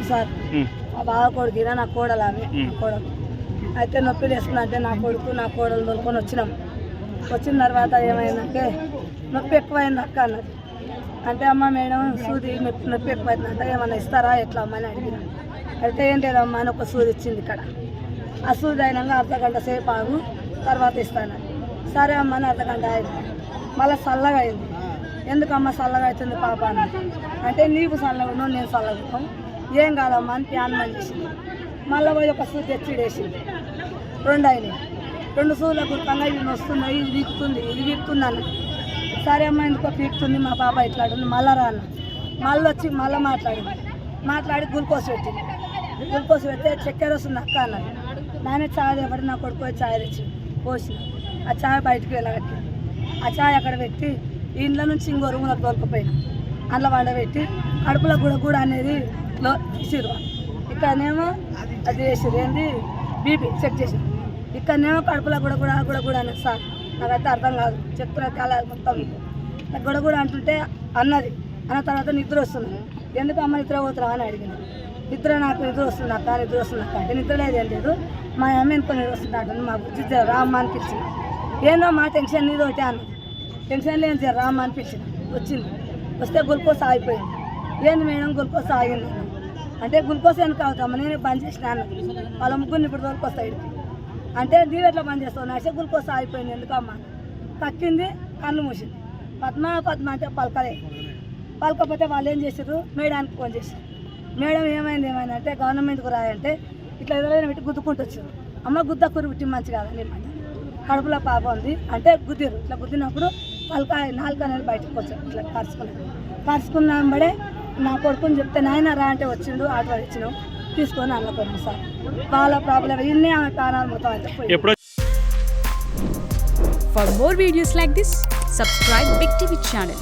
Sir మా బావ కొడుకు నా కోడలు ఆమె కోడలు అయితే నొప్పి వేసుకున్నా అంటే నా కొడుకు నా కోడలు తోలుకొని వచ్చినాం. వచ్చిన తర్వాత ఏమైందంటే నొప్పి ఎక్కువైంది అక్క అన్నది. అంటే అమ్మ మేడం సూది నొప్పి ఎక్కువైందంటే ఏమన్నా ఇస్తారా ఎట్లా అమ్మ అని అడిగిన. అయితే ఏం లేదమ్మా అని ఒక సూది ఇచ్చింది ఇక్కడ. ఆ సూది అయినాక అర్ధగంట సేపు ఆగు తర్వాత ఇస్తాను. సరే అమ్మ అని అర్ధగంట అయింది. మళ్ళీ చల్లగా అయింది. ఎందుకమ్మా చల్లగా అవుతుంది పాప అన్న అంటే నీకు చల్లగా ఉన్నావు నేను చల్లగా ఏం కాదమ్మా అని ప్యాన్ మని చేసింది. మళ్ళీ పోయి ఒక సూది తెచ్చిడేసింది. 2 అయినాయి. 2 సూదుల గుర్తంగా ఇవి వస్తున్నాయి ఇది వీక్తుంది అన్న. సరే అమ్మ ఎందుకో పీకుతుంది మా పాప ఇట్లాడుంది మళ్ళీ రా అన్న. మళ్ళీ వచ్చి మళ్ళీ మాట్లాడి గ్లూకోజ్ పెట్టింది. గ్లూకోజ్ పెడితే చక్కెర వస్తుంది అక్క అన్నది. నానే చాయ్ ఎవరి నా కొడుకు చాయ్ తెచ్చి పోసి ఆ చాయ్ బయటికి వెళ్ళగట్టి ఆ చాయ్ అక్కడ పెట్టి ఇంట్లో నుంచి ఇంకో రూమ్లోకి తోలుకుపోయినా. అందులో వండబెట్టి కడుపులో కూడా అనేది తీసిరు. ఇక్కడనేమో అది వేసిరు ఏంది బీపీ చెక్ చేసి. ఇక్కడనేమో కడుపులో కూడా అనేది సార్ నాకైతే అర్థం కాదు. చెప్తున్నా చాలా మొత్తం నాకు కూడా అంటుంటే అన్నది. అన్న తర్వాత నిద్ర వస్తుంది. ఎందుకు అమ్మ నిద్ర పోతురా అని అడిగింది. నాకు నిద్ర వస్తుంది అక్క అంటే నిద్ర లేదు ఏం లేదు మా అమ్మ ఎందుకు నిద్ర వస్తుంది అంటే మా బుద్ధి రామ్మ అని పిలిచిన. ఏందో మా టెన్షన్ నీది ఒకటే అన్నది. టెన్షన్ లేదు రామ్మ అని పిలిచిన. వచ్చింది. వస్తే గ్లూకోజ్ ఆగిపోయింది. ఏంది మేడం గ్లూకోజ్ ఆగింది అంటే గ్లూకోజ్ ఎందుకు అవుతామా నేను బంద్ చేసిన అన్నది. వాళ్ళ ముగ్గురిని ఇప్పుడు తోలుకొస్తాయి అంటే నీవు ఎట్లా బంద్ చేస్తావు నాశ గ్లూకోజ్ ఆగిపోయింది ఎందుకమ్మా కక్కింది కళ్ళు మూసింది. పద్మ అంటే పలకపోతే వాళ్ళు ఏం చేసారు మేడానికి ఫోన్ చేశారు. మేడం ఏమైంది అంటే గవర్నమెంట్కు రాయంటే ఇట్లా ఎదురైనా పెట్టి గుద్దుకుంటూ వచ్చారు. అమ్మ గుద్ద కురి పుట్టి మంచి కాదని కడుపులో పాప ఉంది అంటే గుద్దిరు. ఇట్లా గుద్దినప్పుడు నాలుక అనేది బయటకు వచ్చారు. ఇట్లా కరుచుకున్నాంబడే నా కొడుకుని చెప్తే నాయన రా అంటే వచ్చిండు. ఆటో ఇచ్చినాం తీసుకొని అన్నపోయినాం సార్. వాళ్ళ ప్రాబ్లం ఇన్నే ఆమె ప్రాణాలు మొత్తం అయితే. For more videos like this, subscribe Big TV channel.